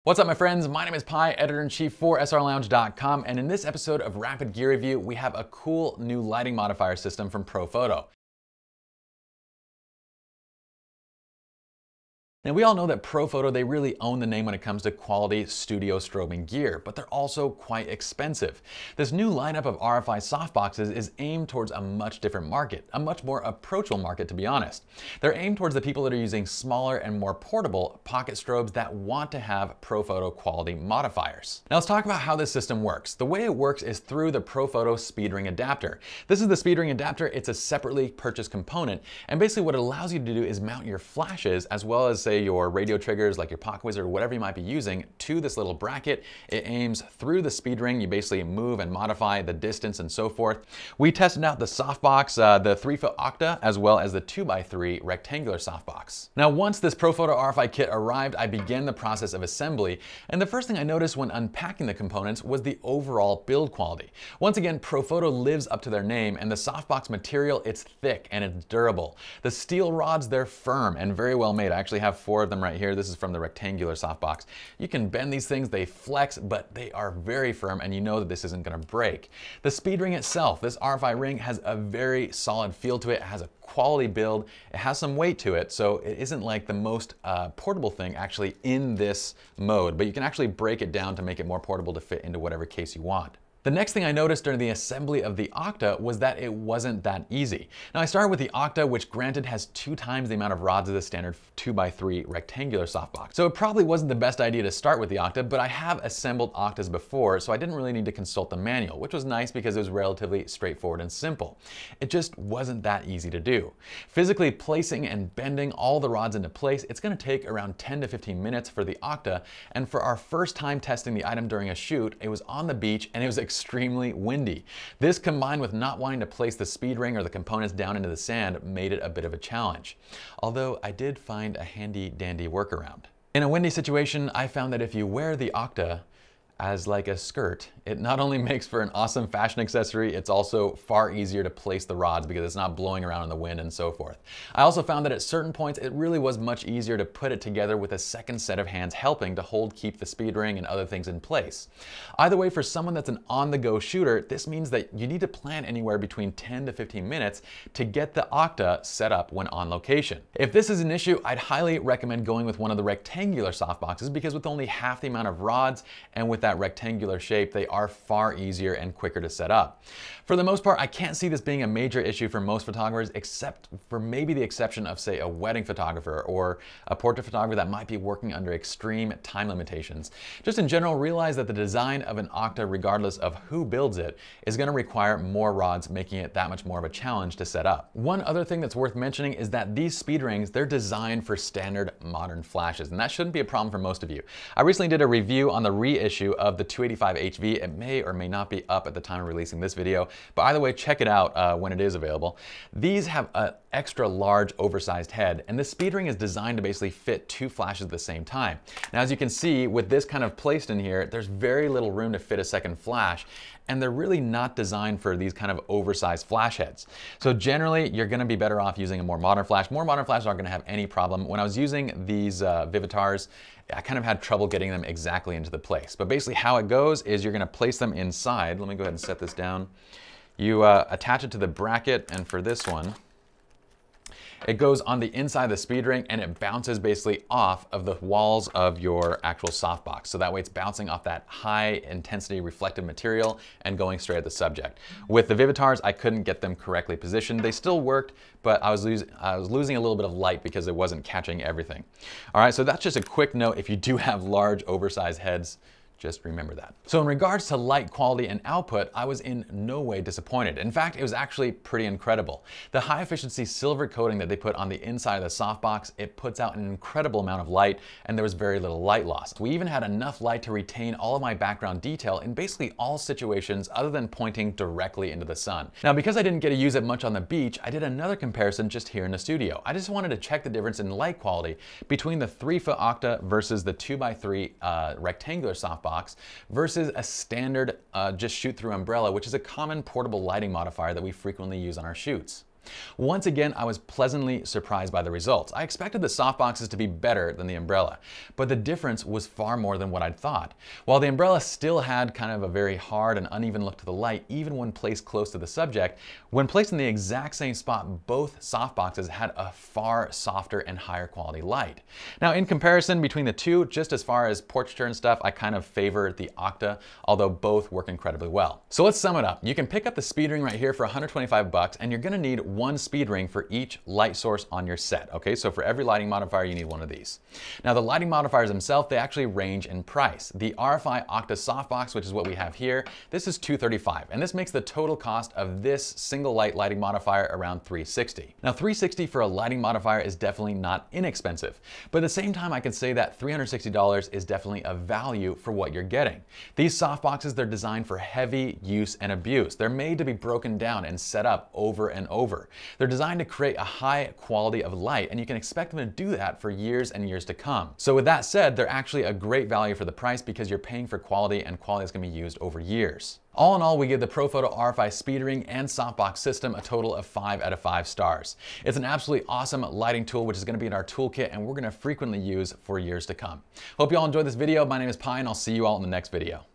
What's up, my friends? My name is Pi, editor-in-chief for srlounge.com, and in this episode of Rapid Gear Review, we have a cool new lighting modifier system from ProFoto. Now, we all know that ProFoto, they really own the name when it comes to quality studio strobing gear, but they're also quite expensive. This new lineup of RFi softboxes is aimed towards a much different market, a much more approachable market, to be honest. They're aimed towards the people that are using smaller and more portable pocket strobes that want to have ProFoto quality modifiers. Now, let's talk about how this system works. The way it works is through the ProFoto speed ring adapter. This is the speed ring adapter. It's a separately purchased component, and basically what it allows you to do is mount your flashes as well as, say, your radio triggers like your Pocket Wizard or whatever you might be using to this little bracket. It aims through the speed ring. You basically move and modify the distance and so forth. We tested out the softbox, the 3-foot Octa, as well as the 2x3 rectangular softbox. Now, once this ProFoto RFi kit arrived, I began the process of assembly, and the first thing I noticed when unpacking the components was the overall build quality. Once again, ProFoto lives up to their name, and the softbox material, it's thick and it's durable. The steel rods, they're firm and very well made. I actually have 4 of them right here. This is from the rectangular softbox. You can bend these things, they flex, but they are very firm, and you know that this isn't going to break. The speed ring itself, this RFi ring, has a very solid feel to it. It has a quality build. It has some weight to it, so it isn't like the most portable thing actually in this mode, but you can actually break it down to make it more portable to fit into whatever case you want. The next thing I noticed during the assembly of the Octa was that it wasn't that easy. Now, I started with the Octa, which granted has 2 times the amount of rods of the standard 2x3 rectangular softbox. So it probably wasn't the best idea to start with the Octa, but I have assembled Octas before, so I didn't really need to consult the manual, which was nice because it was relatively straightforward and simple. It just wasn't that easy to do. Physically placing and bending all the rods into place, it's going to take around 10 to 15 minutes for the Octa, and for our first time testing the item during a shoot, it was on the beach and it was extremely windy. This, combined with not wanting to place the speed ring or the components down into the sand, made it a bit of a challenge. Although I did find a handy dandy workaround. In a windy situation, I found that if you wear the Octa as like a skirt, it not only makes for an awesome fashion accessory, it's also far easier to place the rods because it's not blowing around in the wind and so forth. I also found that at certain points, it really was much easier to put it together with a second set of hands helping to keep the speed ring and other things in place. Either way, for someone that's an on-the-go shooter, this means that you need to plan anywhere between 10 to 15 minutes to get the Octa set up when on location. If this is an issue, I'd highly recommend going with one of the rectangular softboxes because with only half the amount of rods and with that rectangular shape, they are far easier and quicker to set up. For the most part, I can't see this being a major issue for most photographers, except for maybe the exception of, say, a wedding photographer or a portrait photographer that might be working under extreme time limitations. Just in general, realize that the design of an Octa, regardless of who builds it, is going to require more rods, making it that much more of a challenge to set up. One other thing that's worth mentioning is that these speed rings, they're designed for standard modern flashes, and that shouldn't be a problem for most of you. I recently did a review on the reissue of the 285 HV. It may or may not be up at the time of releasing this video, but either way, check it out when it is available. These have an extra large oversized head, and the speed ring is designed to basically fit 2 flashes at the same time. Now, as you can see, with this kind of placed in here, there's very little room to fit a second flash, and they're really not designed for these kind of oversized flash heads. So generally, you're gonna be better off using a more modern flash. More modern flashes aren't gonna have any problem. When I was using these Vivitars, I kind of had trouble getting them exactly into the place. But basically how it goes is you're gonna place them inside. Let me go ahead and set this down. You attach it to the bracket, and for this one, it goes on the inside of the speed ring and it bounces basically off of the walls of your actual softbox. So that way it's bouncing off that high intensity reflective material and going straight at the subject. With the Vivitars, I couldn't get them correctly positioned. They still worked, but I was losing a little bit of light because it wasn't catching everything. All right, so that's just a quick note. If you do have large oversized heads, just remember that. So in regards to light quality and output, I was in no way disappointed. In fact, it was actually pretty incredible. The high efficiency silver coating that they put on the inside of the softbox, it puts out an incredible amount of light, and there was very little light loss. We even had enough light to retain all of my background detail in basically all situations other than pointing directly into the sun. Now, because I didn't get to use it much on the beach, I did another comparison just here in the studio. I just wanted to check the difference in light quality between the 3-foot Octa versus the 2x3 rectangular softbox versus a standard just shoot-through umbrella, which is a common portable lighting modifier that we frequently use on our shoots. Once again, I was pleasantly surprised by the results. I expected the softboxes to be better than the umbrella, but the difference was far more than what I'd thought. While the umbrella still had kind of a very hard and uneven look to the light, even when placed close to the subject, when placed in the exact same spot, both softboxes had a far softer and higher quality light. Now, in comparison between the two, just as far as portraiture and stuff, I kind of favor the Octa, although both work incredibly well. So let's sum it up. You can pick up the speed ring right here for 125 bucks, and you're gonna need one speed ring for each light source on your set, okay? So for every lighting modifier, you need one of these. Now, the lighting modifiers themselves, they actually range in price. The RFi Octa Softbox, which is what we have here, this is $235, and this makes the total cost of this single lighting modifier around $360. Now, $360 for a lighting modifier is definitely not inexpensive, but at the same time, I can say that $360 is definitely a value for what you're getting. These softboxes, they're designed for heavy use and abuse. They're made to be broken down and set up over and over. They're designed to create a high quality of light, and you can expect them to do that for years and years to come. So with that said, they're actually a great value for the price because you're paying for quality, and quality is going to be used over years. All in all, we give the ProFoto RFi speed ring and softbox system a total of 5 out of 5 stars. It's an absolutely awesome lighting tool, which is going to be in our toolkit, and we're going to frequently use for years to come. Hope you all enjoyed this video. My name is Pi, and I'll see you all in the next video.